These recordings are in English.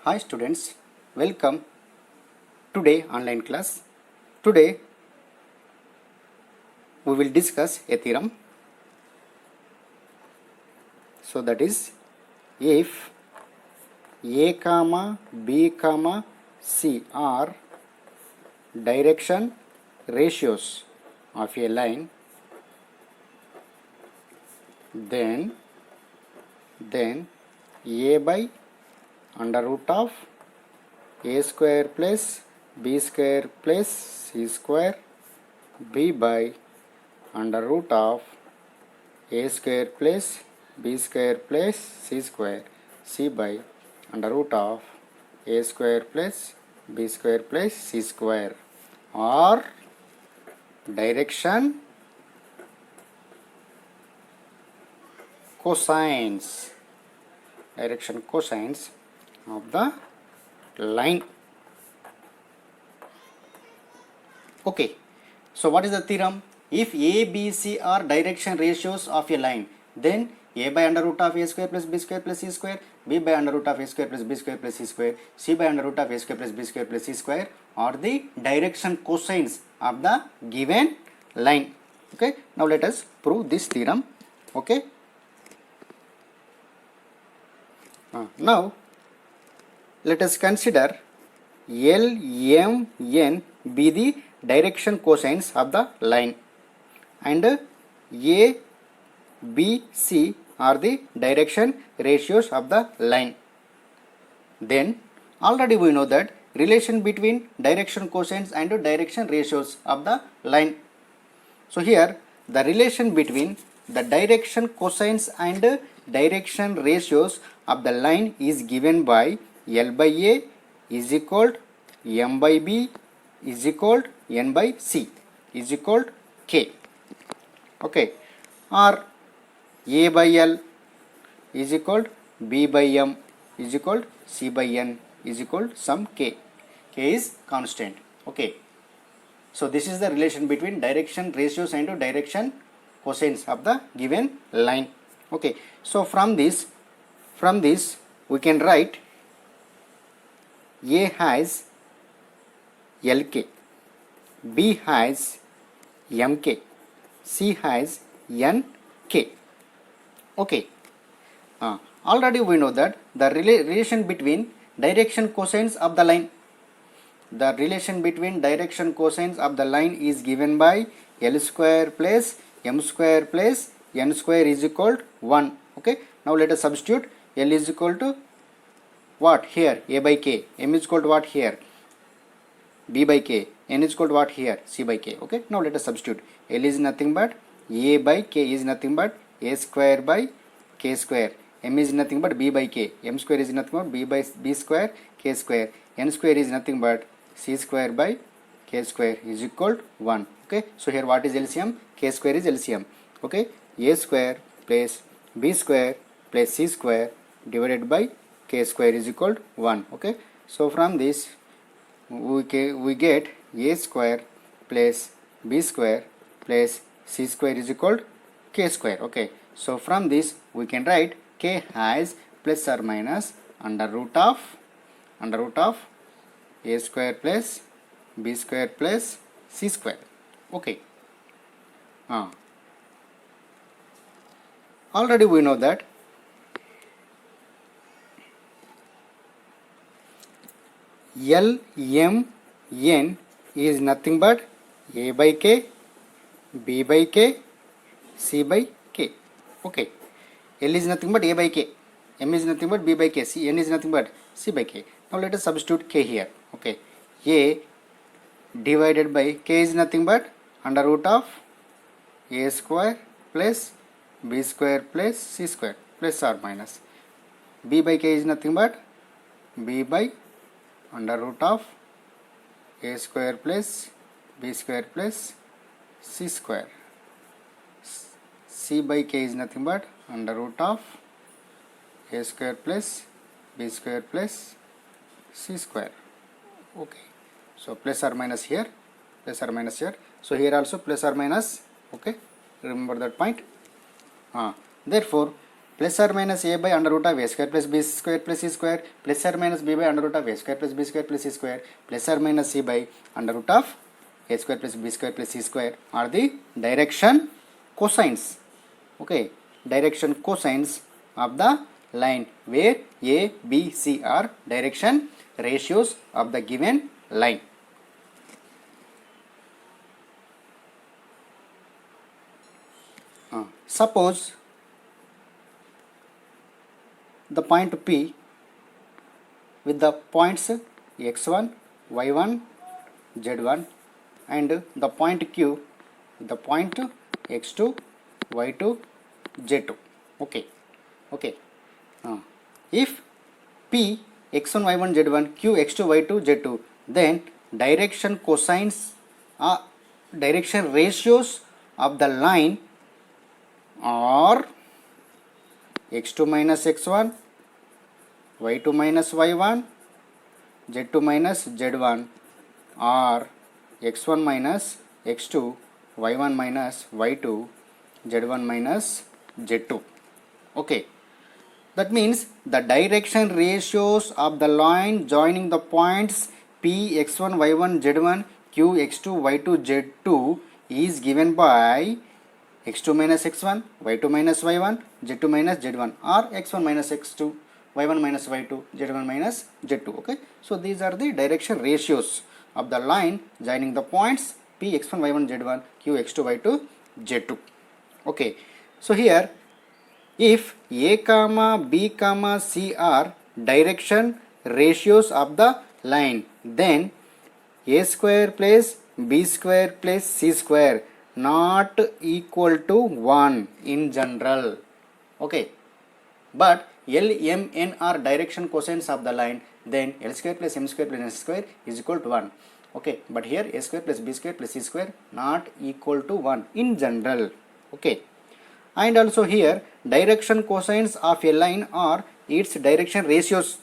Hi students, welcome today online class. Today we will discuss a theorem. So that is, if A comma B comma C are direction ratios of a line, then A by under root of A square plus B square plus C square, B by under root of A square plus B square plus C square, C by under root of A square plus B square plus C square or direction cosines of the line. Okay, so what is the theorem? If A, B, C are direction ratios of a line, then A by under root of A square plus B square plus C square, B by under root of A square plus B square plus C square, C by under root of A square plus B square plus C square are the direction cosines of the given line. Okay, now let us prove this theorem. Okay, now let us consider L, M, N be the direction cosines of the line, and A, B, C are the direction ratios of the line. Then already we know that relation between direction cosines and direction ratios of the line. So here the relation between the direction cosines and direction ratios of the line is given by L by A is equal to M by B is equal to N by C is equal to K. Okay, or A by L is equal to B by M is equal to C by N is equal to some K. K is constant. Okay, so this is the relation between direction ratios and direction cosines of the given line. Okay, so from this we can write A has LK, B has MK, C has NK. Okay, already we know that the relation between direction cosines of the line, is given by L square plus M square plus N square is equal to 1. Okay, now let us substitute. L is equal to what here? A by K. M is equal to what here? B by K. N is equal to what here? C by K. Okay, now let us substitute. L is nothing but A by K is nothing but A square by K square. M is nothing but B by K. M square is nothing but B by B square K square. N square is nothing but C square by K square is equal to 1. Okay, so here what is LCM? K square is LCM. Okay, A square plus B square plus C square divided by K square is equal to 1. Okay, so from this we get A square plus B square plus C square is equal to K square. Okay, so from this we can write K has plus or minus under root of A square plus B square plus C square. Okay, already we know that L, M, N is nothing but A by K, B by K, C by K. Okay, L is nothing but A by K, M is nothing but B by K, N is nothing but C by K. Now let us substitute K here. Okay, A divided by K is nothing but under root of A square plus B square plus C square plus or minus. B by K is nothing but B by under root of A square plus B square plus C square. C by K is nothing but under root of A square plus B square plus C square. Okay, so plus or minus here, so here also plus or minus. Okay, remember that point. Therefore plus or minus a by under root of a square plus b square plus c square plus or minus b by under root of a square plus b square plus c square plus or minus c by under root of a square plus b square plus c square are the direction cosines. Okay, direction cosines of the line where a, b, c are direction ratios of the given line. Suppose the point P with the points x1, y1, z1 and the point Q with the point x2, y2, z2. Okay. If P x1, y1, z1, Q x2, y2, z2, then direction cosines direction ratios of the line are x2 minus x1, y2 minus y1, z2 minus z1 or x1 minus x2, y1 minus y2, z1 minus z2. Okay, that means the direction ratios of the line joining the points P x1, y1, z1, Q x2, y2, z2 is given by x2 minus x1, y2 minus y1, z2 minus z1 or x1 minus x2, y1 minus y2, z1 minus z2. Okay, so these are the direction ratios of the line joining the points P x1, y1, z1, Q x2, y2, z2. Okay, so here if a comma b comma c are direction ratios of the line, then a square plus b square plus c square not equal to 1 in general. Okay, but L, M, N are direction cosines of the line, then L square plus M square plus N square is equal to 1. Okay, but here a square plus b square plus c square not equal to 1 in general. Okay, and also here direction cosines of a line are its direction ratios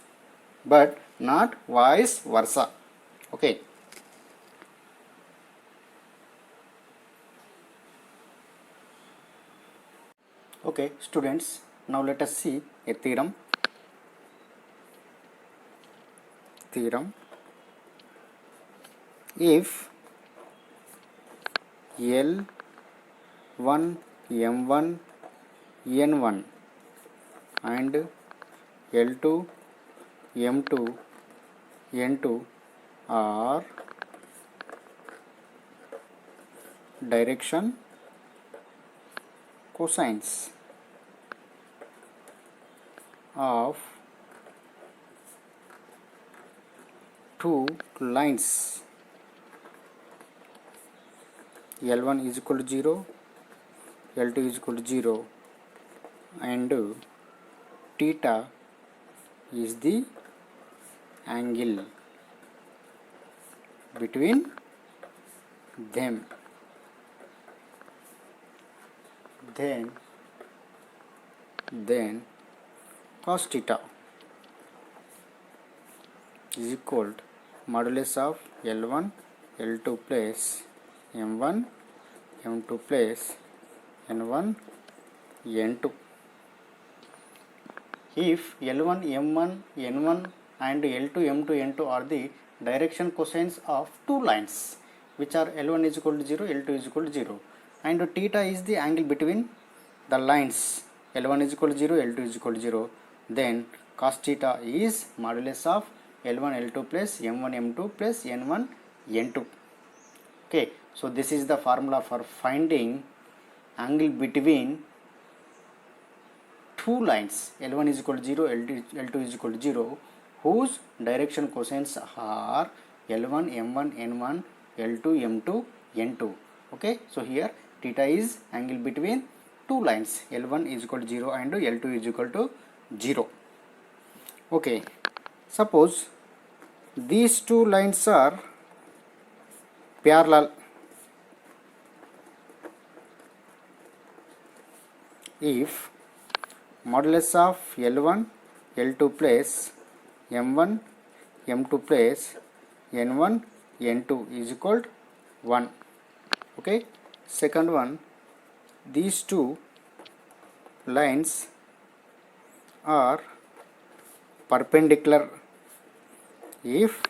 but not vice versa. Okay. Okay, students, now let us see a theorem. If L1, M1, N1 and L2, M2, N2 are direction cosines of two lines, L1 is equal to 0, L2 is equal to 0 and theta is the angle between them, then cos theta is equal to modulus of L1, L2 plus M1, M2 plus N1, N2. If L1, M1, N1 and L2, M2, N2 are the direction cosines of two lines which are L1 is equal to 0, L2 is equal to 0 and theta is the angle between the lines L1 is equal to 0, L2 is equal to 0, then cos theta is modulus of L1, L2 plus M1, M2 plus N1, N2. Okay, so this is the formula for finding angle between two lines L1 is equal to 0, L2 is equal to 0 whose direction cosines are L1, M1, N1, L2, M2, N2. Okay, so here theta is angle between two lines L1 is equal to 0 and L2 is equal to 0. Okay, suppose these two lines are parallel. If modulus of L1, L2 plus M1, M2 plus N1, N2 is equal to 1. Okay, second one, these two lines are perpendicular if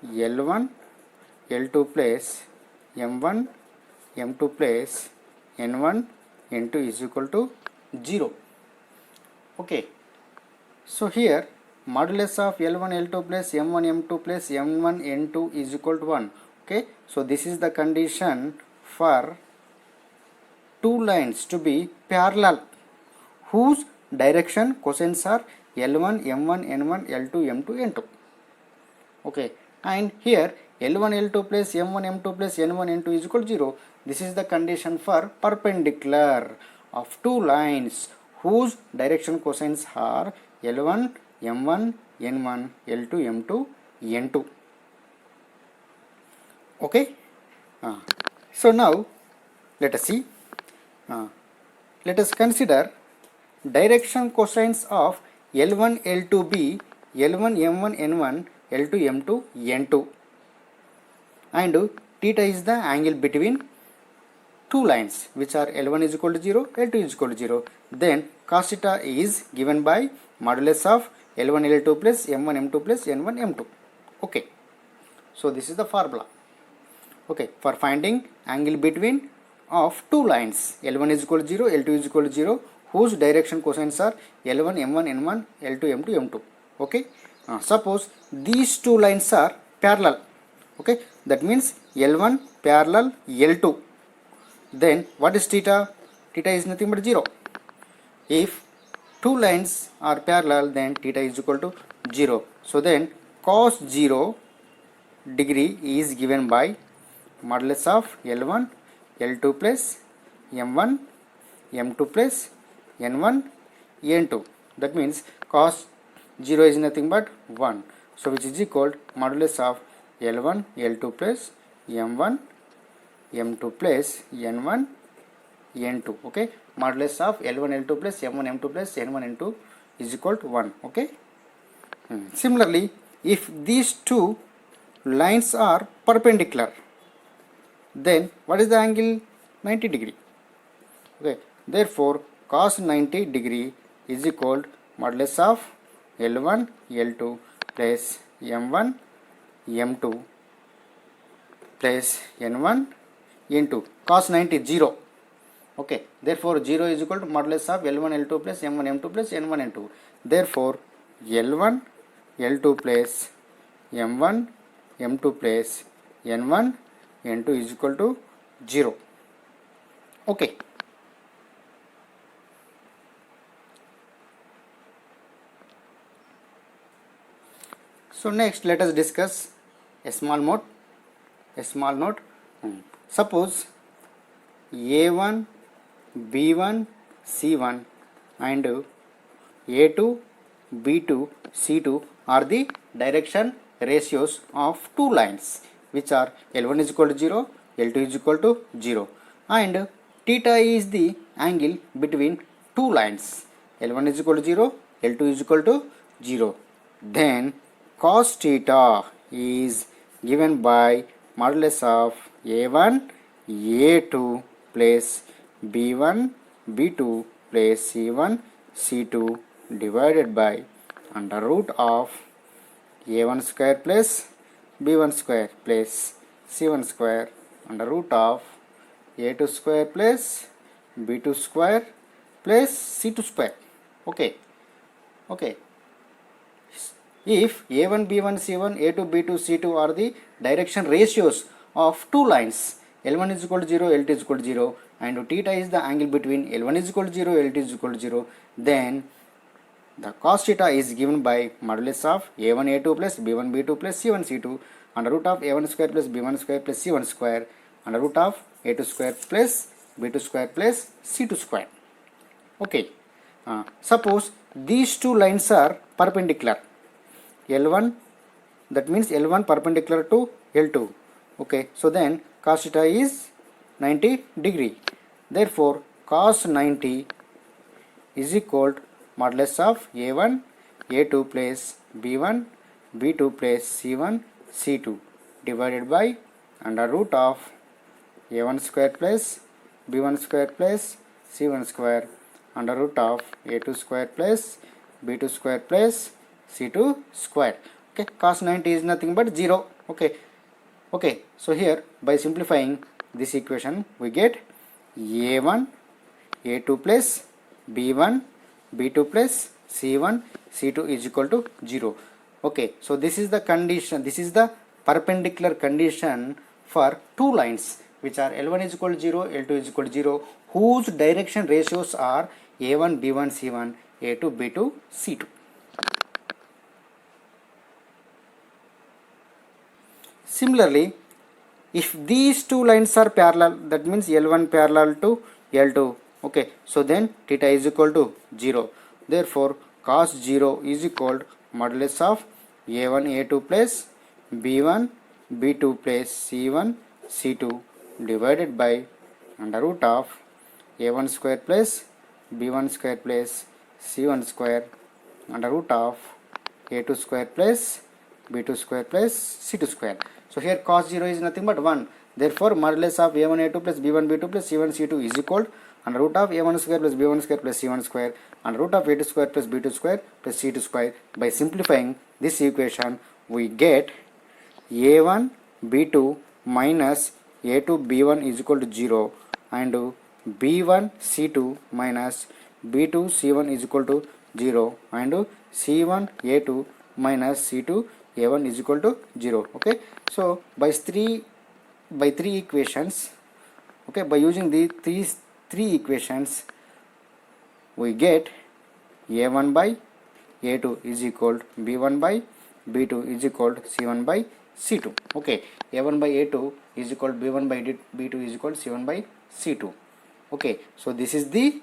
L1 L2 plus M1 M2 plus N1 N2 is equal to 0. Okay, so here modulus of L1 L2 plus M1 M2 plus M1 N2 is equal to 1. Okay, so this is the condition for two lines to be parallel whose direction cosines are L1 M1 N1 L2 M2 N2. Okay, and here L1 L2 plus M1 M2 plus N1 N2 is equal to 0. This is the condition for perpendicular of two lines whose direction cosines are L1 M1 N1 L2 M2 N2. Okay, so now let us see. Let us consider direction cosines of L1 L2 be L1 M1 N1 L2 M2 N2, and theta is the angle between two lines which are L1 is equal to 0, L2 is equal to 0. Then cos theta is given by modulus of L1 L2 plus M1 M2 plus N1 M2. Okay, so this is the formula. Okay, for finding angle between of two lines L1 is equal to 0, L2 is equal to 0, whose direction cosines are L1 M1 N1 L2 M2 M2. Okay, suppose these two lines are parallel. Okay, that means L1 parallel L2. Then what is theta? Theta is nothing but 0. If two lines are parallel, then theta is equal to 0. So then cos 0 degree is given by modulus of L1 L2 plus M1 M2 plus N1 N2. That means cos 0 is nothing but 1. So which is equal to modulus of L1 L2 plus M1 M2 plus N1 N2. Okay, modulus of L1 L2 plus M1 M2 plus N1 N2 is equal to 1. Okay, similarly if these two lines are perpendicular, then what is the angle? 90 degree. Okay, therefore cos 90 degree is equal to modulus of L1 L2 plus M1 M2 plus N1 N2. Cos 90 0. Okay, therefore 0 is equal to modulus of L1 L2 plus M1 M2 plus N1 N2. Therefore L1 L2 plus M1 M2 plus N1 N2 is equal to 0. Okay, so next let us discuss a small note. Suppose A1 B1 C1 and A2 B2 C2 are the direction ratios of two lines which are L1 is equal to 0, L2 is equal to 0, and theta is the angle between two lines L1 is equal to 0, L2 is equal to 0. Then cos theta is given by modulus of A1 A2 plus B1 B2 plus C1 C2 divided by under root of A1 square plus B1 square plus C1 square under root of A2 square plus B2 square plus C2 square. Okay, if A1 B1 C1 A2 B2 C2 are the direction ratios of two lines L1 is equal to 0, L2 is equal to 0, and theta is the angle between L1 is equal to 0, L2 is equal to 0, then the cos theta is given by modulus of A1 A2 plus B1 B2 plus C1 C2 under root of A1 square plus B1 square plus C1 square under root of A2 square plus B2 square plus C2 square. Okay, suppose these two lines are perpendicular. L1, that means L1 perpendicular to L2. Okay, so then cos theta is 90 degree. Therefore cos 90 is equal to modulus of A1 A2 plus B1 B2 plus C1 C2 divided by under root of A1 square plus B1 square plus C1 square under root of a2 square plus b2 square plus c2 square. Okay, cos 90 is nothing but 0. Okay, so here by simplifying this equation we get a1 a2 plus b1 b2 plus c1 c2 is equal to 0. Okay, so this is the condition, this is the perpendicular condition for two lines which are L1 is equal to 0, L2 is equal to 0, whose direction ratios are a1 b1 c1 a2 b2 c2. Similarly, if these two lines are parallel, that means L1 parallel to L2, okay, so then theta is equal to 0. Therefore, cos 0 is equal to modulus of a1 a2 plus b1 b2 plus c1 c2 divided by under root of a1 square plus b1 square plus c1 square under root of a2 square plus b2 square plus c2 square. So here cos 0 is nothing but 1. Therefore, modulus of a1 a2 plus b1 b2 plus c1 c2 is equal to under root of a1 square plus b1 square plus c1 square under root of a2 square plus b2 square plus c2 square. By simplifying this equation, we get a1 b2 minus a2 b1 is equal to 0 and b1 c2 minus b2 c1 is equal to 0 and c1 a2 minus c2 a1 is equal to 0. Okay, so by three equations, okay, by using these three equations we get a1 by a2 is equal to b1 by b2 is equal to c1 by c2. Okay, a1 by a2 is equal to b1 by b2 is equal to c1 by c2. Okay, so this is the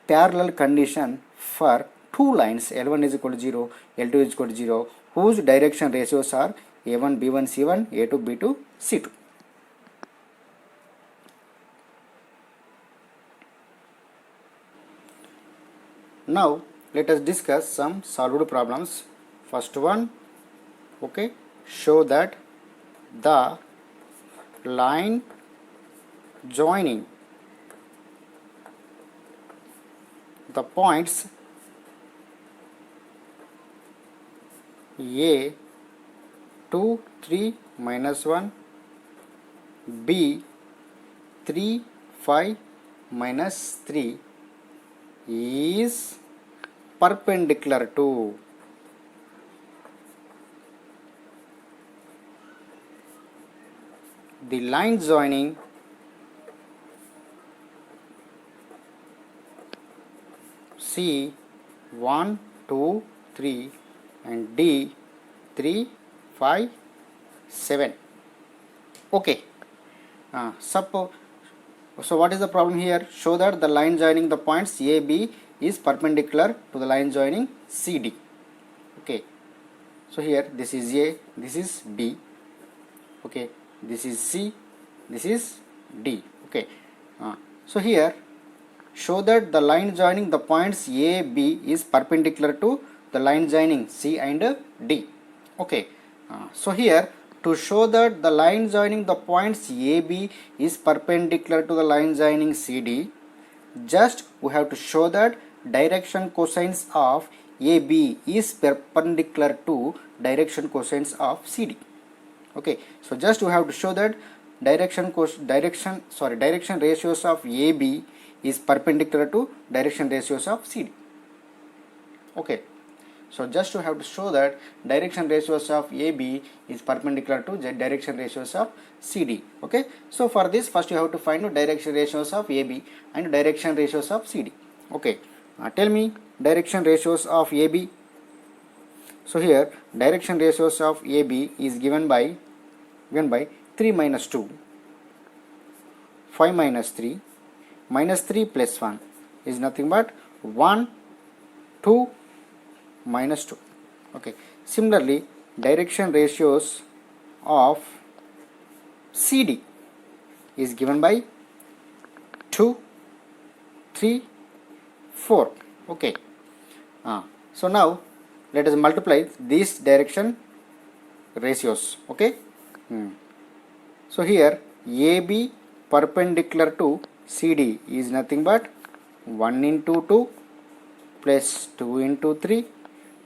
parallel condition for two lines L1 is equal to 0, L2 is equal to 0, whose direction ratios are a1 b1 c1 a2 b2 c2. Now let us discuss some solved problems. First one, okay, show that the line joining the points A 2 3 minus 1 B 3 5 minus 3 is perpendicular to the line joining C 1 2 3 and D 3 5 7. Okay, so what is the problem here? Show that the line joining the points A B is perpendicular to the line joining CD. Okay, so here this is A, this is B, okay, this is C, this is D. Okay, so here show that the line joining the points A B is perpendicular to the line joining C and D. Okay, so here to show that the line joining the points AB is perpendicular to the line joining CD, just we have to show that direction cosines of AB is perpendicular to direction cosines of CD. Okay, so just we have to show that direction ratios of AB is perpendicular to direction ratios of CD. Okay, so just to have to show that direction ratios of AB is perpendicular to the direction ratios of CD. Okay, so for this first you have to find the direction ratios of AB and direction ratios of CD. Okay, tell me direction ratios of AB. So here direction ratios of AB is given by 3 minus 2, 5 minus 3, minus 3 plus 1 is nothing but 1, 2, minus 2. Okay, similarly direction ratios of CD is given by 2, 3, 4. Okay, so now let us multiply these direction ratios. Okay, so here AB perpendicular to CD is nothing but 1 into 2 plus 2 into 3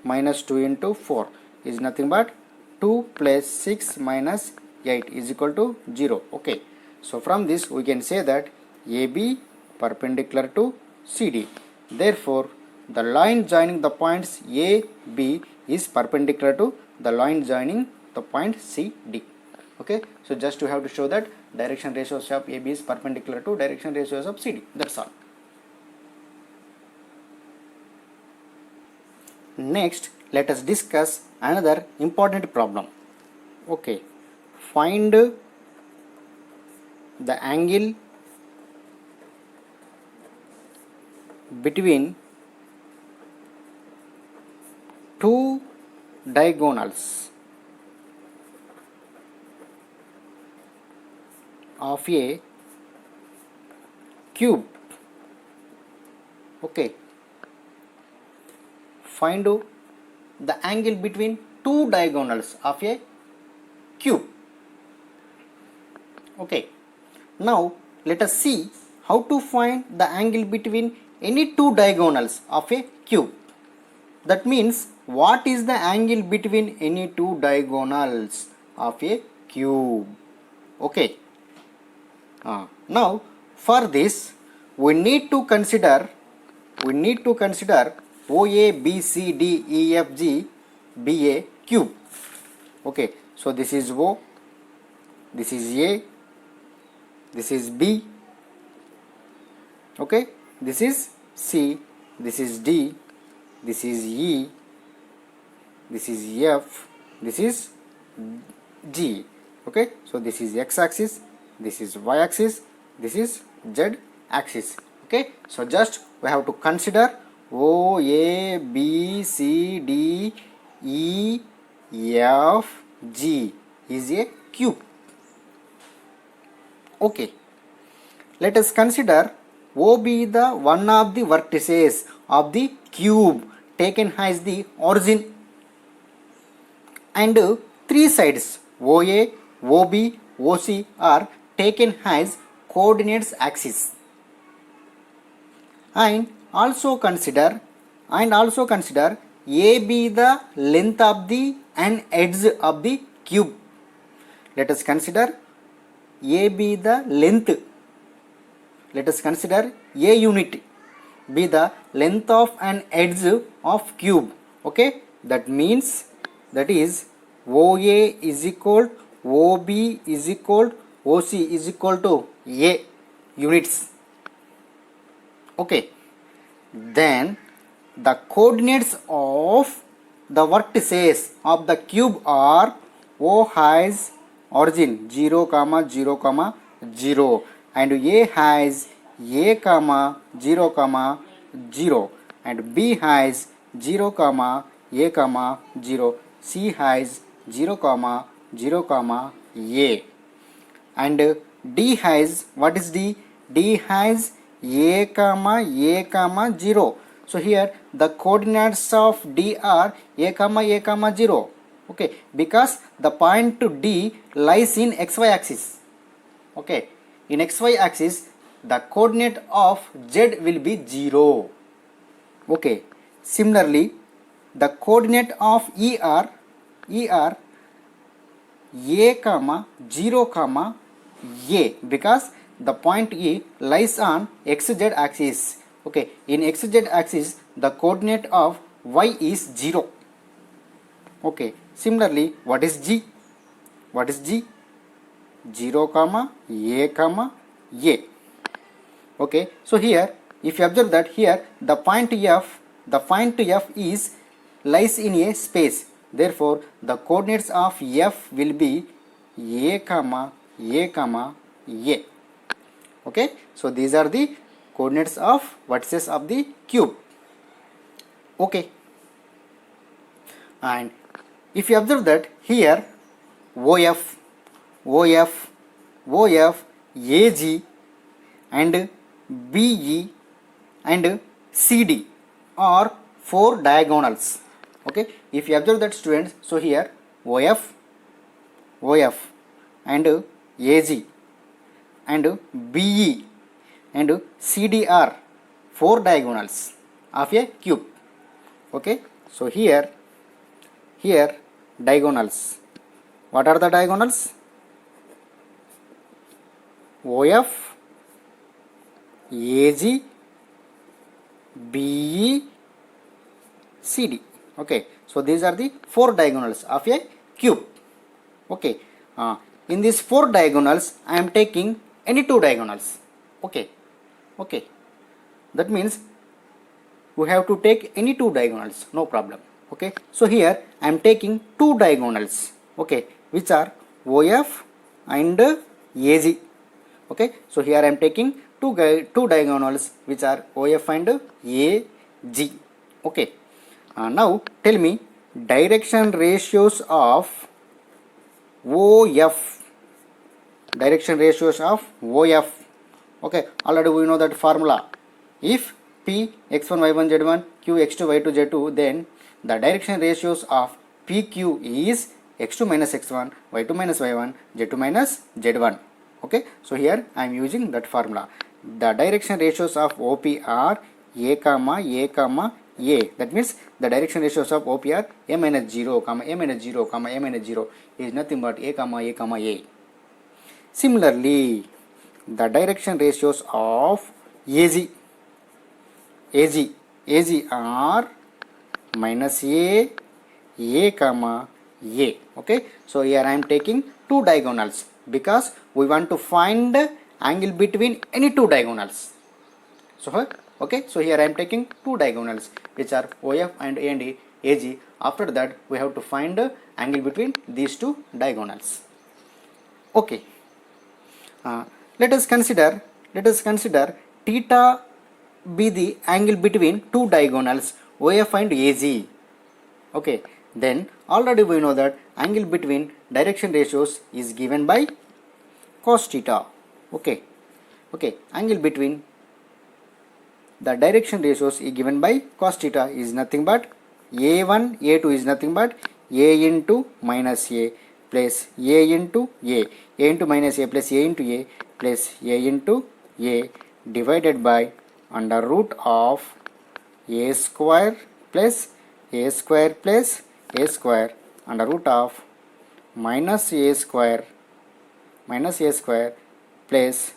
minus 2 into 4 is nothing but 2 plus 6 minus 8 is equal to 0. Okay, so from this we can say that AB perpendicular to CD. Therefore, the line joining the points A, B is perpendicular to the line joining the point CD. Okay, so just you have to show that direction ratios of AB is perpendicular to direction ratios of CD. That's all. Next, let us discuss another important problem. Okay, find the angle between two diagonals of a cube. Okay, find the angle between two diagonals of a cube. Okay, now let us see how to find the angle between any two diagonals of a cube. That means, what is the angle between any two diagonals of a cube? Okay, now for this we need to consider OA, BC, D, EF, G be a cube. Okay, so this is O, this is A, this is B. Okay, this is C, this is D, this is E, this is F, this is G. Okay, so this is X axis, this is Y axis, this is Z axis. Okay, so just we have to consider O, A, B, C, D, E, F, G is a cube. Okay, let us consider OB the one of the vertices of the cube taken as the origin, and three sides OA, OB, OC are taken as coordinates axis. And also consider AB the length of the and edge of the cube. Let us consider AB the length. Let us consider A unit be the length of an edge of cube. Okay, that means that is OA is equal, OB is equal, OC is equal to A units. Okay, then the coordinates of the vertices of the cube are O has origin 0, 0, 0, and A has A, 0, 0, and B has 0, A, 0, C has 0, 0, A, and D has, what is D? D has A, 0. So here the coordinates of D are A, 0. Okay, because the point D lies in XY axis. Okay, in XY axis the coordinate of Z will be 0. Okay, similarly the coordinate of ER A, 0, A, because the point E lies on XZ axis. Okay, in XZ axis the coordinate of Y is 0. Okay, similarly what is G? 0, A, A. Okay, so here if you observe that here the point F is lies in a space. Therefore the coordinates of F will be A, A. Okay, so these are the coordinates of vertices of the cube. Okay, and if you observe that here OF, AG and BE and CD are four diagonals. Okay, if you observe that, students, so here OF and AG and BE and CD are four diagonals of a cube. Okay, so here diagonals. What are the diagonals? OF, AG, BE, CD. Okay, so these are the four diagonals of a cube. Okay, in these four diagonals I am taking any two diagonals. Okay, that means we have to take any two diagonals, no problem. Okay, so here I am taking two diagonals, okay, which are OF and AG. Okay, so here I am taking two diagonals which are OF and AG. Okay, now tell me direction ratios of OF. Direction ratios of OF. Okay, already we know that formula. If P x1 y1 z1 Q x2 y2 z2, then the direction ratios of PQ is x2 minus x1, y2 minus y1, z2 minus z1. Okay, so here I am using that formula. The direction ratios of OP are A comma A comma A. That means the direction ratios of OP are A minus 0 comma A minus 0 comma A minus 0 is nothing but A comma A comma A. Similarly, the direction ratios of AG are minus A comma A. Okay, so here I am taking two diagonals because we want to find angle between any two diagonals. So okay, so here I am taking two diagonals which are OF and AG. After that we have to find angle between these two diagonals. Okay, let us consider theta be the angle between two diagonals OF and AG. Okay, then already we know that angle between direction ratios is given by cos theta. Okay, angle between the direction ratios is given by cos theta is nothing but A1 A2 is nothing but A into minus A plus A into A into minus A plus A into A plus A into A divided by under root of A square plus A square plus A square under root of minus A square plus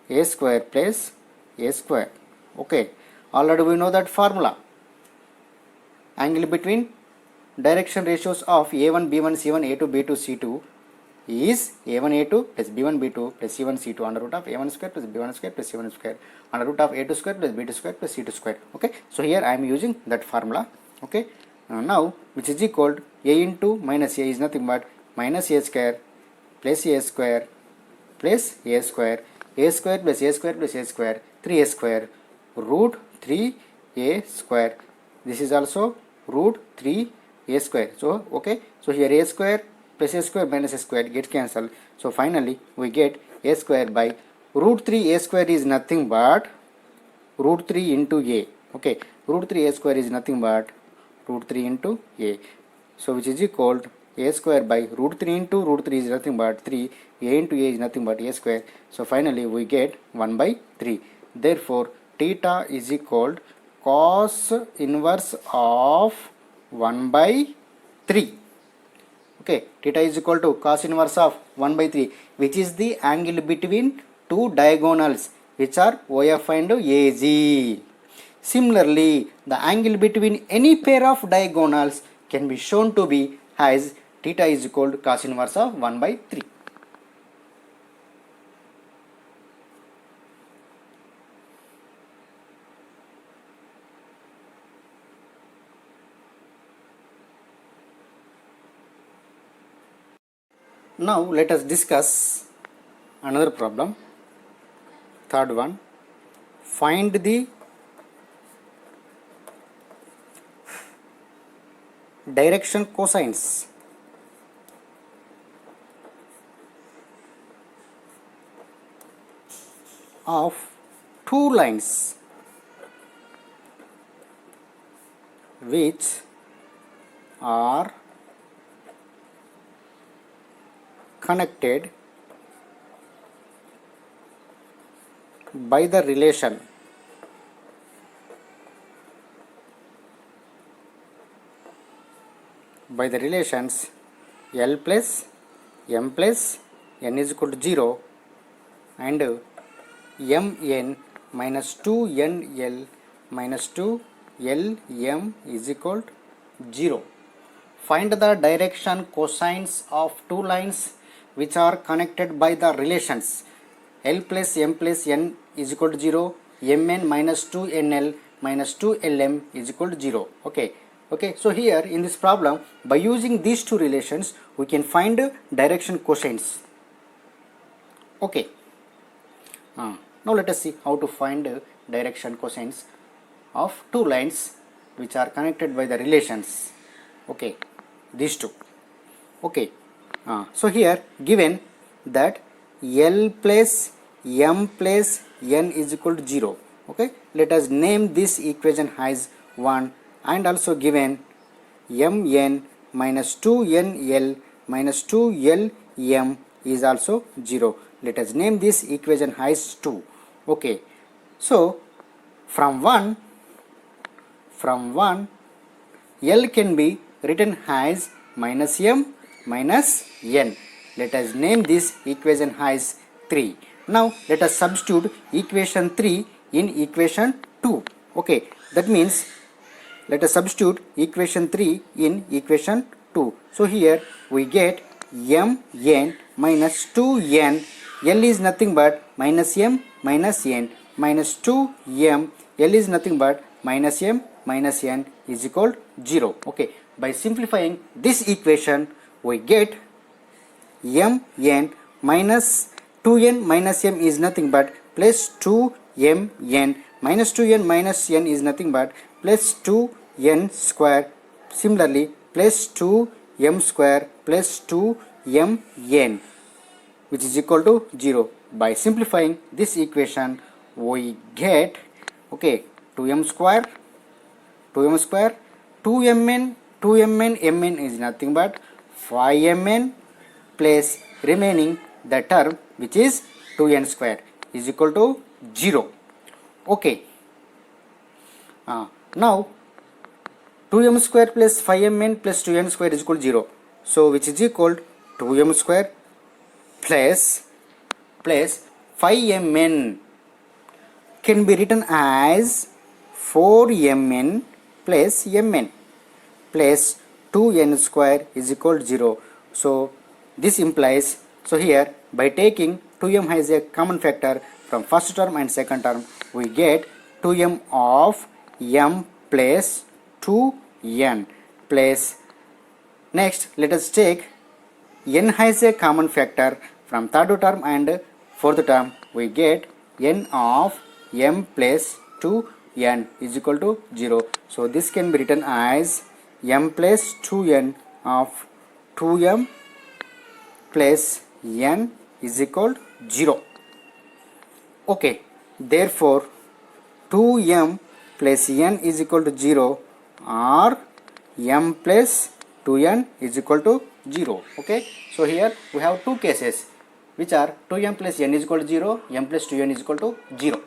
A square plus A square. Okay, already we know that formula. Angle between direction ratios of A1 B1 C1 A2 B2 C2 is A1 A2 plus B1 B2 plus C1 C2 under root of A1 square plus B1 square plus C1 square under root of A2 square plus B2 square plus C2 square. Okay, so here I am using that formula. Okay, now which is equal to A into minus A is nothing but minus A square plus A square plus A square plus A square plus A square 3A square root 3A square. This is also root 3A square. So okay, so here A square plus A square minus A square gets cancelled. So finally we get A square by root 3 A square is nothing but root 3 into A. Okay, root 3 A square is nothing but root 3 into A. So which is equal to A square by root 3 into root 3 is nothing but 3. A into A is nothing but A square. So finally we get 1 by 3. Therefore theta is equal to cos inverse of 1 by 3. Okay, theta is equal to cos inverse of 1 by 3, which is the angle between two diagonals which are OF and AG. Similarly, the angle between any pair of diagonals can be shown to be as theta is equal to cos inverse of 1 by 3. Now let us discuss another problem. Third one, find the direction cosines of two lines which are connected by the relation by the relations L plus M plus N is equal to 0 and Mn minus 2NL minus 2LM is equal to 0. Find the direction cosines of two lines which are connected by the relations L plus M plus N is equal to 0, Mn minus 2NL minus 2LM is equal to 0. Okay, so here in this problem, by using these two relations, we can find direction cosines. Okay, now let us see how to find direction cosines of two lines which are connected by the relations. Okay, these two. Okay, so here given that L plus M plus N is equal to 0. Okay, let us name this equation as 1, and also given Mn minus 2NL minus 2LM is also 0. Let us name this equation as 2. Okay, so from 1 L can be written as minus M minus N. Let us name this equation as 3. Now let us substitute equation 3 in equation 2. Okay, that means let us substitute equation 3 in equation 2. So here we get Mn minus 2n, L is nothing but minus M minus N, minus 2m, L is nothing but minus M minus N is equal to 0. Okay, by simplifying this equation we get Mn minus 2n minus M is nothing but plus 2mn, minus 2n minus N is nothing but plus 2n square, similarly plus 2m square plus 2mn, which is equal to 0. By simplifying this equation we get, okay, 2m square 2mn mn is nothing but 5mn plus remaining the term which is 2n square is equal to 0. Okay, now 2m square plus 5mn plus 2n square is equal to 0. So which is equal to 2m square plus 5mn can be written as 4mn plus mn plus 2n square is equal to 0. So this implies, so here by taking 2m as a common factor from first term and second term, we get 2m of m plus 2n plus, next let us take n has a common factor from third term and fourth term, we get n of m plus 2n is equal to 0. So this can be written as m plus 2n of 2m plus n is equal to 0. Okay, therefore 2m plus n is equal to 0 or m plus 2n is equal to 0. Okay, so here we have two cases which are 2m plus n is equal to 0, m plus 2n is equal to 0.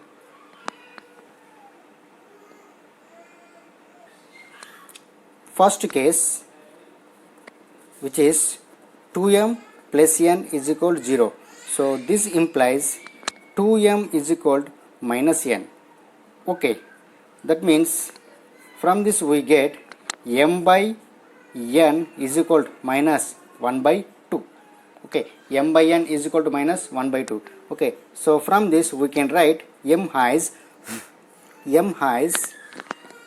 First case, which is 2m plus n is equal to 0. So this implies 2m is equal to minus n. Okay, that means from this we get m by n is equal to minus 1 by 2. Okay, m by n is equal to minus 1 by 2. Okay, so from this we can write m has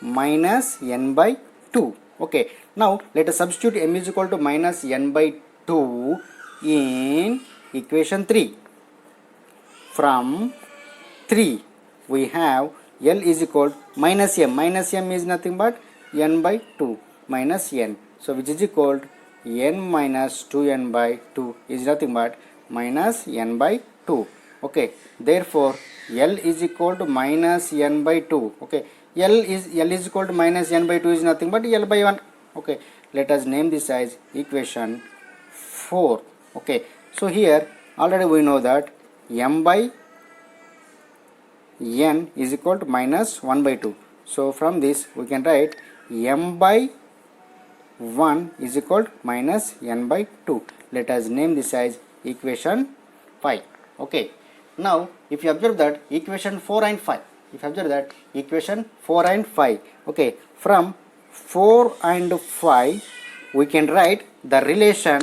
minus n by 2. Okay, now let us substitute m is equal to minus n by 2 in equation 3. From 3 we have L is equal to minus m is nothing but n by 2 minus n. So which is equal to n minus 2n by 2 is nothing but minus n by 2. Okay, therefore L is equal to minus n by 2. Okay, L is equal to minus n by 2 is nothing but L by 1. Okay, let us name this as equation 4. Okay, so here already we know that m by n is equal to minus 1 by 2. So from this we can write m by 1 is equal to minus n by 2. Let us name this as equation 5. Okay. Now, if you observe that equation 4 and 5, if you observe that equation 4 and 5, okay, from 4 and 5, we can write the relation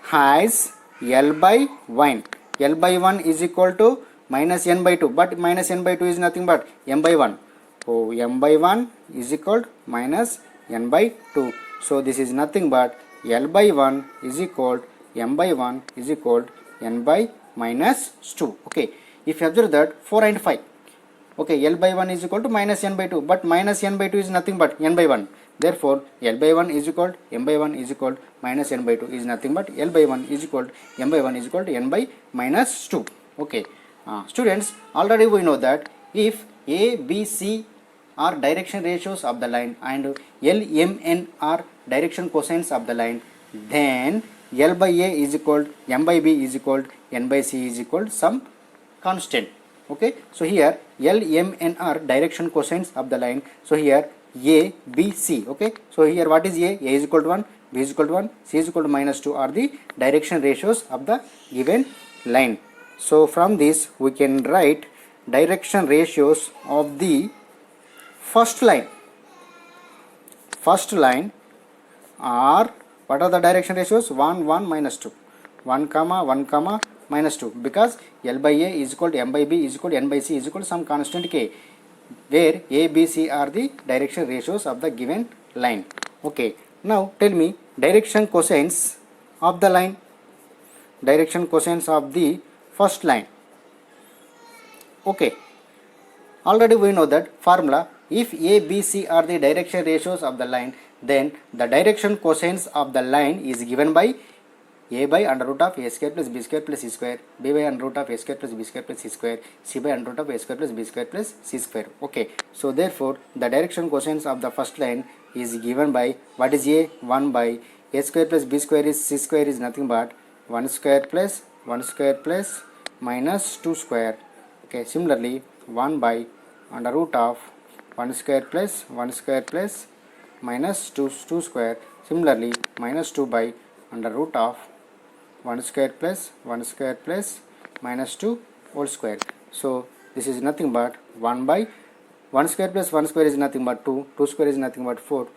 has L by 1. L by 1 is equal to minus n by 2, but minus n by 2 is nothing but m by 1. So, m by 1 is equal to minus n by 2. So, this is nothing but L by 1 is equal to m by 1 is equal to n by minus 2. Okay, if you observe that 4 and 5, okay, L by 1 is equal to minus n by 2, but minus n by 2 is nothing but n by 1. Therefore, L by 1 is equal to m by 1 is equal to minus n by 2 is nothing but L by 1 is equal to m by 1 is equal to n by minus 2. Okay, students, already we know that if A, B, C are direction ratios of the line and L, M, N are direction cosines of the line, then L by A is equal to m by B is equal to n by C is equal to some constant. Okay, so here L, M, N are direction cosines of the line. So here A, B, C. Okay, so here what is A? A is equal to 1, B is equal to 1, C is equal to minus 2 are the direction ratios of the given line. So from this we can write direction ratios of the first line. First line are, what are the direction ratios? 1, 1, minus 2. 1, comma, 1, comma, minus 2, because L by A is equal to m by B is equal to n by C is equal to some constant k, where A, B, C are the direction ratios of the given line. Okay, now tell me direction cosines of the line, direction cosines of the first line. Okay, already we know that formula. If A, B, C are the direction ratios of the line, then the direction cosines of the line is given by A by under root of A square plus B square plus C square, B by under root of A square plus B square plus C square, C by under root of A square plus B square plus C square. Okay, so therefore the direction cosines of the first line is given by, what is A? 1 by A square plus B square is C square is nothing but 1 square plus 1 square plus minus 2 square. Okay, similarly 1 by under root of 1 square plus 1 square plus minus 2 square. Similarly minus 2 by under root of 1 square plus 1 square plus minus 2 whole square. So this is nothing but 1 by 1 square plus 1 square is nothing but 2, 2 square is nothing but 4.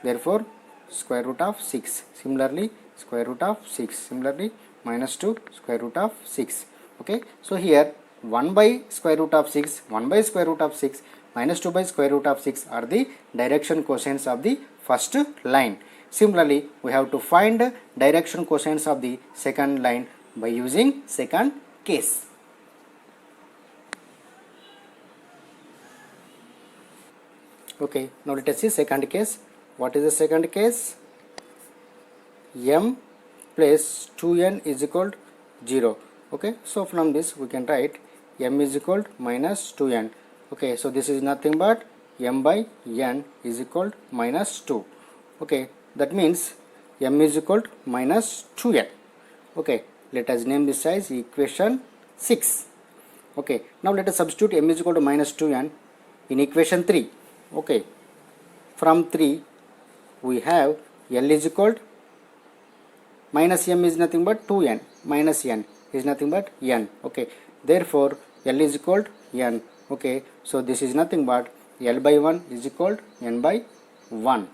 Therefore square root of 6. Similarly square root of 6. Similarly minus 2 square root of 6. Okay, so here 1 by square root of 6, 1 by square root of 6, minus 2 by square root of 6 are the direction cosines of the first line. Similarly, we have to find direction cosines of the second line by using second case. Okay, now let us see second case. What is the second case? M plus 2n is equal to 0. Okay, so from this we can write m is equal to minus 2n. Okay, so this is nothing but m by n is equal to minus 2. Okay, that means m is equal to minus 2n. Okay, let us name this as equation 6. Okay, now let us substitute m is equal to minus 2n in equation 3. Okay, from 3 we have L is equal to minus m is nothing but 2n, minus n is nothing but n. Okay, therefore L is equal to n. Okay, so this is nothing but L by 1 is equal to n by 1.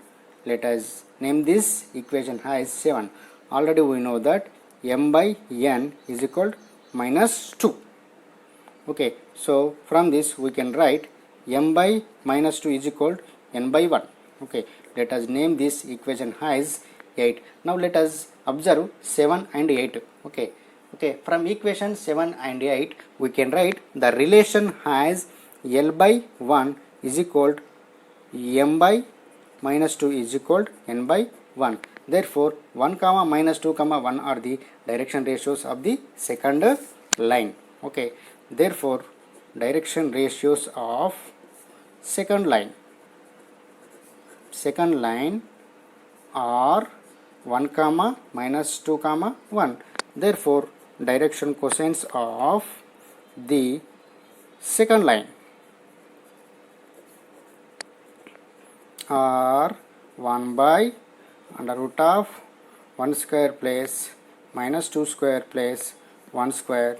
Let us name this equation as 7. Already we know that m by n is equal to minus 2. Okay, so from this we can write m by minus 2 is equal to n by 1. Okay, let us name this equation as 8. Now let us observe 7 and 8. Okay, okay, from equation 7 and 8 we can write the relation as L by 1 is equal to m by minus 2 is equal to n by 1. Therefore 1 comma minus 2 comma 1 are the direction ratios of the second line. Okay, therefore direction ratios of second line are 1 comma minus 2 comma 1. Therefore direction cosines of the second line are 1 by under root of 1 square plus minus 2 square plus 1 square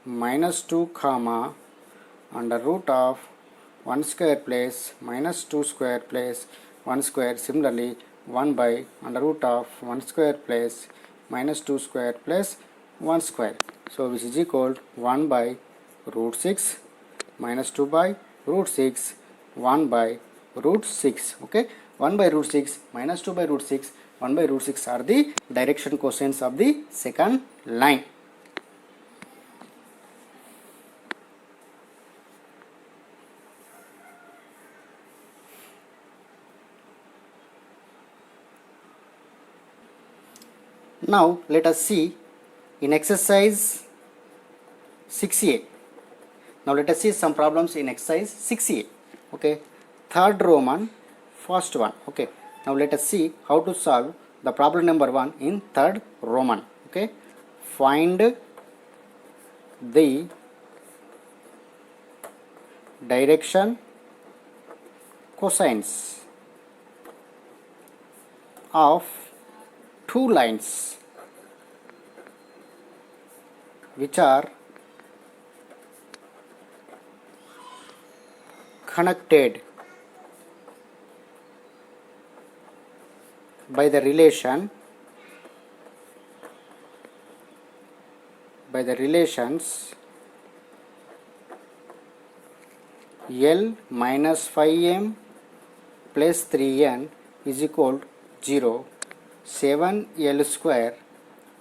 minus 2 comma under root of 1 square plus minus 2 square plus 1 square. Similarly 1 by under root of 1 square plus minus 2 square plus 1 square. So which is equal to 1 by root 6 minus 2 by root 6 1 by root 6. Okay, 1 by root 6 minus 2 by root 6 1 by root 6 are the direction cosines of the second line. Now let us see in exercise 6a. Now let us see some problems in exercise 6a. Okay, third Roman, first one. Okay, now let us see how to solve the problem number 1 in third Roman. Okay, find the direction cosines of two lines which are connected by the relations L minus 5m plus 3n is equal to 0, 7L square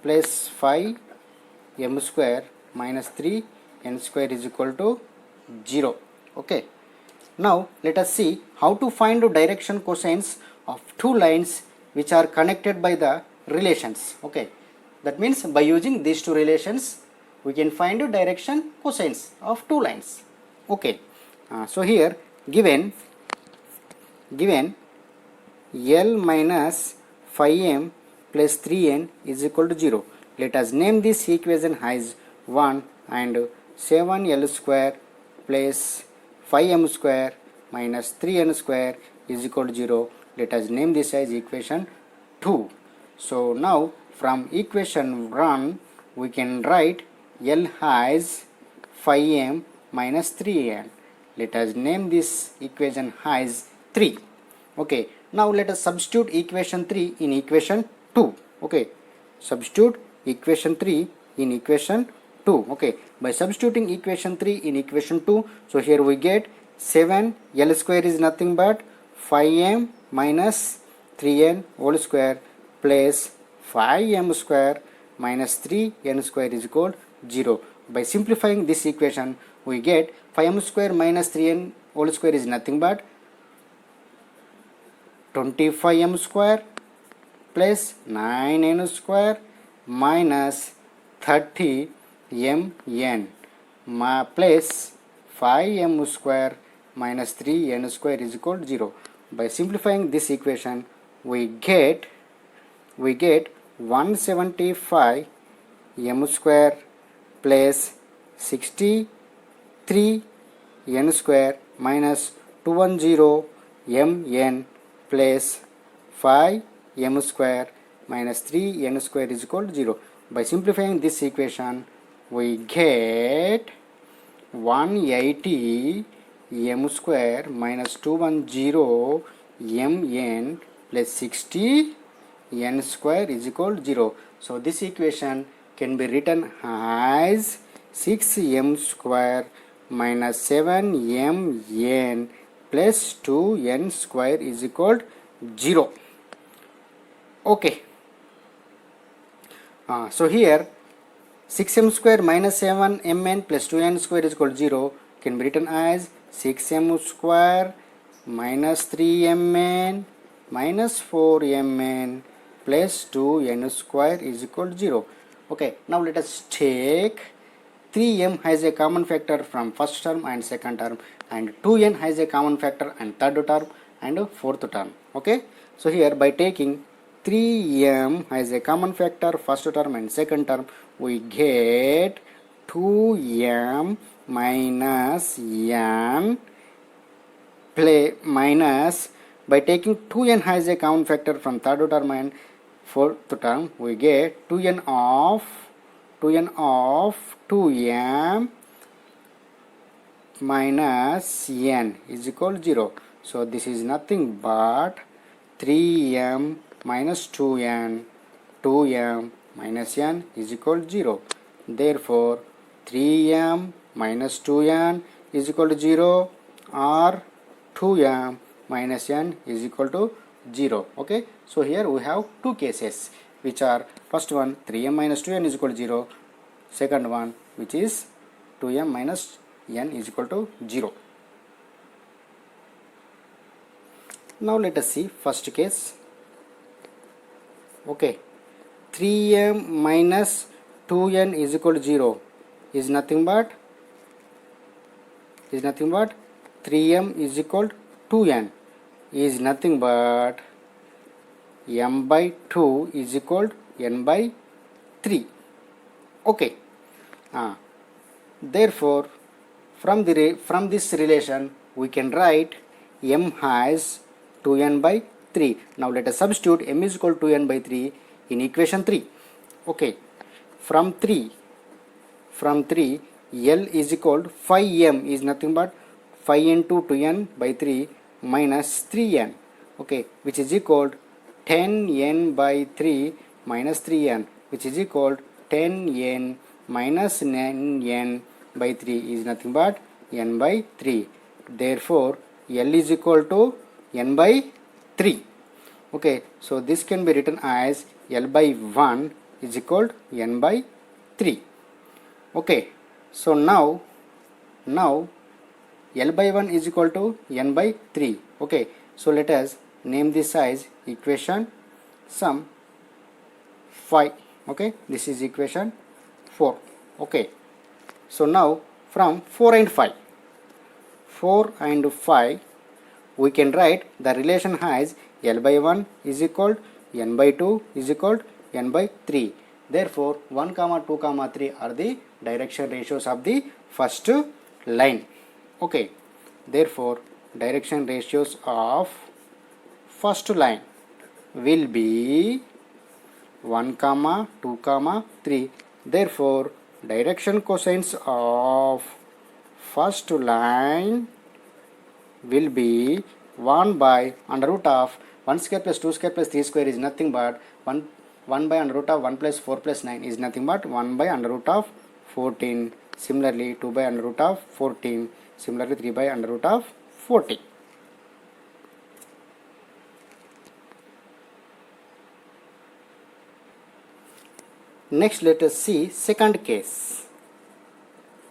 plus 5m square minus 3n square is equal to 0. Okay. Now let us see how to find the direction cosines of two lines which are connected by the relations. Okay, that means by using these two relations we can find the direction cosines of two lines. Okay, so here given L minus 5m plus 3n is equal to 0. Let us name this equation as 1 and 7L square plus 5m square minus 3n square is equal to 0. Let us name this as equation 2. So now from equation 1 we can write L as 5m minus 3n. Let us name this equation as 3. Okay, now let us substitute equation 3 in equation 2. Okay, substitute equation 3 in equation 2. Okay, by substituting equation 3 in equation 2, so here we get 7L square is nothing but 5m minus 3n whole square plus 5m square minus 3n square is equal to 0. By simplifying this equation we get 5m square minus 3n whole square is nothing but 25m square plus 9n square minus 30mn plus 5m square minus 3n square is equal to 0. By simplifying this equation we get 175 m square plus 63 n square minus 210 mn plus 5 m square minus 3 n square is equal to 0. By simplifying this equation we get 180 m square minus 210 mn plus 60 n square is equal to 0. So this equation can be written as 6m square minus 7mn plus 2n square is equal to 0. Okay. So here 6m square minus 7mn plus 2n square is equal to 0 can be written as 6m square minus 3mn minus 4mn plus 2n square is equal to 0. Okay, now let us take 3m has a common factor from first term and second term, and 2n has a common factor and third term and fourth term. Okay, so here by taking 3m has a common factor first term and second term, we get 2m minus n minus By taking 2n as a common factor from third term and fourth term, we get 2n of 2m minus n is equal to 0. So this is nothing but 3m minus 2n minus n is equal to 0. Therefore 3m minus 2n is equal to 0 or 2m minus n is equal to 0. Okay, so here we have two cases, which are first one 3m minus 2n is equal to 0, second one which is 2m minus n is equal to 0. Now let us see first case. Okay, 3m minus 2n is equal to 0 is nothing but 3m is equal to 2n is nothing but m by 2 is equal to n by 3. Okay, therefore from this relation we can write m as 2n by 3. Now let us substitute m is equal to 2n by 3 in equation 3. Okay, from 3 L is equal to 5m is nothing but 5 into 2n by 3 minus 3n, okay, which is equal to 10n by 3 minus 3n, which is equal to 10n minus n by 3 is nothing but n by 3. Therefore L is equal to n by 3. Okay, so this can be written as L by 1 is equal to n by 3. Okay, so now L by 1 is equal to n by 3. Okay, so let us name this as equation sum 5. Okay, this is equation 4. Okay, so now from 4 and 5 we can write the relation as L by 1 is equal to n by 2 is equal to n by 3. Therefore 1, 2, 3 are the direction ratios of the first line. Okay, therefore direction ratios of first line will be 1, 2, 3. Therefore direction cosines of first line will be 1 by under root of 1 square plus 2 square plus 3 square is nothing but 1 by under root of 1 plus 4 plus 9 is nothing but 1 by under root of 14. Similarly 2 by under root of 14. Similarly 3 by under root of 14. Next let us see second case.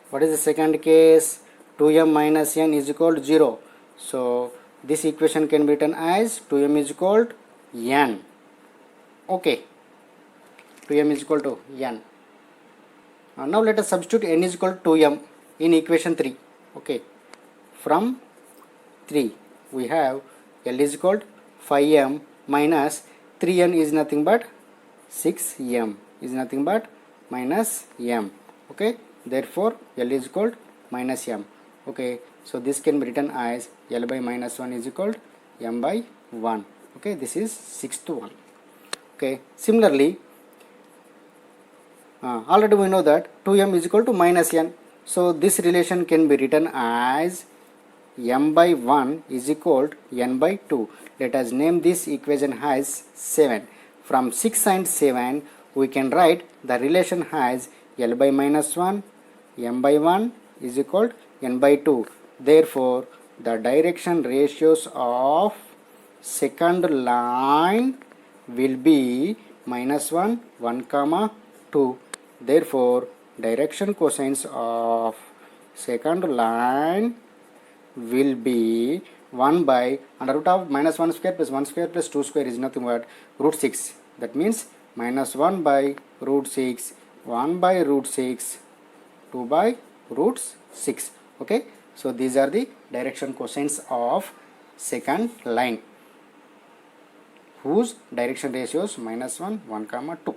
What is the second case? 2m minus n is equal to 0. So this equation can be written as 2m is equal to n. Okay, 2m is equal to n. Now let us substitute n is equal to 2m in equation 3. Okay, from 3 we have L is equal to 5m minus 3n is nothing but 6m is nothing but minus m. Okay, therefore L is equal to minus m. Okay, so this can be written as L by minus 1 is equal to m by 1. Okay, this is sixth one. Okay, similarly already we know that 2m is equal to minus n. So this relation can be written as m by 1 is equal to n by 2. Let us name this equation as 7. From 6 and 7 we can write the relation as L by minus 1 m by 1 is equal to n by 2. Therefore the direction ratios of second line will be minus 1, 1, 2. Therefore direction cosines of second line will be 1 by under root of minus 1 square plus 1 square plus 2 square is nothing but root 6. That means minus 1 by root 6, 1 by root 6, 2 by root 6. Okay, so these are the direction cosines of second line whose direction ratios minus 1, 1, 2.